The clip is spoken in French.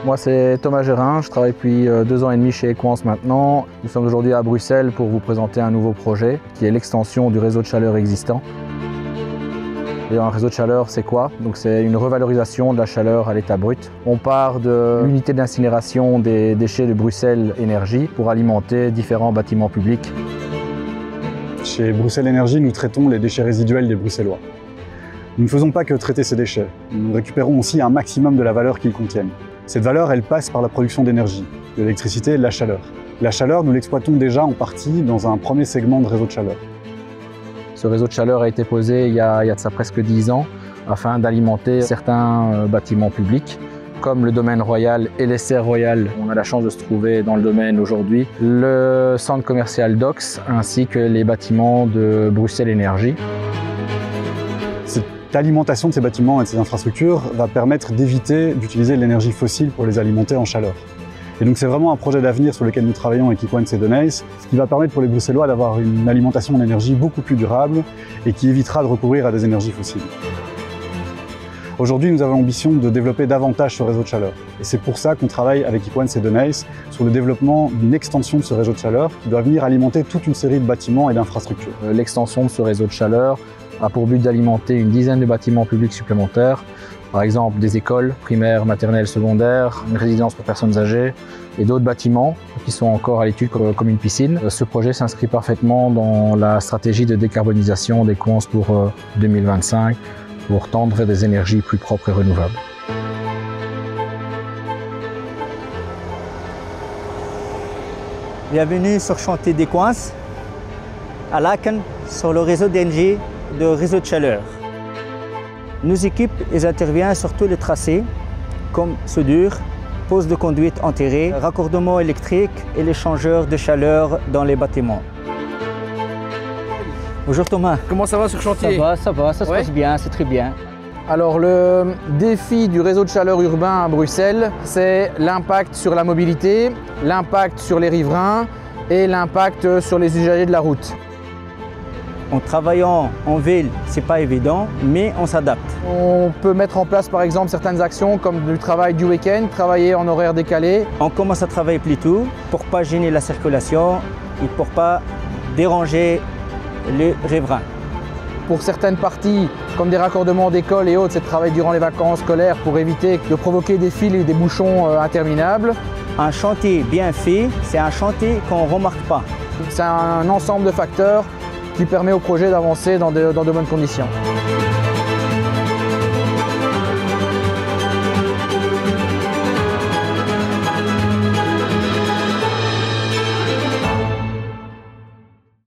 Moi c'est Thomas Gérin, je travaille depuis 2 ans et demi chez Equans maintenant. Nous sommes aujourd'hui à Bruxelles pour vous présenter un nouveau projet qui est l'extension du réseau de chaleur existant. Et un réseau de chaleur, c'est quoi? Donc c'est une revalorisation de la chaleur à l'état brut. On part de l'unité d'incinération des déchets de Bruxelles Énergie pour alimenter différents bâtiments publics. Chez Bruxelles Énergie, nous traitons les déchets résiduels des Bruxellois. Nous ne faisons pas que traiter ces déchets, nous récupérons aussi un maximum de la valeur qu'ils contiennent. Cette valeur, elle passe par la production d'énergie, de l'électricité et de la chaleur. La chaleur, nous l'exploitons déjà en partie dans un premier segment de réseau de chaleur. Ce réseau de chaleur a été posé il y a de ça presque 10 ans afin d'alimenter certains bâtiments publics comme le domaine royal et les serres royales. On a la chance de se trouver dans le domaine aujourd'hui, le centre commercial Docks ainsi que les bâtiments de Bruxelles Énergie. L'alimentation de ces bâtiments et de ces infrastructures va permettre d'éviter d'utiliser de l'énergie fossile pour les alimenter en chaleur. Et donc c'est vraiment un projet d'avenir sur lequel nous travaillons avec Equans et Doneys, ce qui va permettre pour les Bruxellois d'avoir une alimentation en énergie beaucoup plus durable et qui évitera de recourir à des énergies fossiles. Aujourd'hui, nous avons l'ambition de développer davantage ce réseau de chaleur. Et c'est pour ça qu'on travaille avec Equans et Doneys sur le développement d'une extension de ce réseau de chaleur qui doit venir alimenter toute une série de bâtiments et d'infrastructures. L'extension de ce réseau de chaleur a pour but d'alimenter une dizaine de bâtiments publics supplémentaires, par exemple des écoles primaires, maternelles, secondaires, une résidence pour personnes âgées et d'autres bâtiments qui sont encore à l'étude comme une piscine. Ce projet s'inscrit parfaitement dans la stratégie de décarbonisation d'Equans pour 2025 pour tendre vers des énergies plus propres et renouvelables. Bienvenue sur chantier d'Equans à Laken sur le réseau d'énergie de réseau de chaleur. Nos équipes interviennent sur tous les tracés, comme soudure, pose de conduite enterrée, raccordement électrique et l'échangeur de chaleur dans les bâtiments. Bonjour Thomas. Comment ça va sur chantier? Ça va, ça se passe bien, c'est très bien. Alors le défi du réseau de chaleur urbain à Bruxelles, c'est l'impact sur la mobilité, l'impact sur les riverains et l'impact sur les usagers de la route. En travaillant en ville, c'est pas évident, mais on s'adapte. On peut mettre en place par exemple certaines actions comme du travail du week-end, travailler en horaire décalé. On commence à travailler plus tôt pour pas gêner la circulation et pour pas déranger les riverains. Pour certaines parties, comme des raccordements d'écoles et autres, c'est de travailler durant les vacances scolaires pour éviter de provoquer des files et des bouchons interminables. Un chantier bien fait, c'est un chantier qu'on ne remarque pas. C'est un ensemble de facteurs qui permet au projet d'avancer dans de bonnes conditions.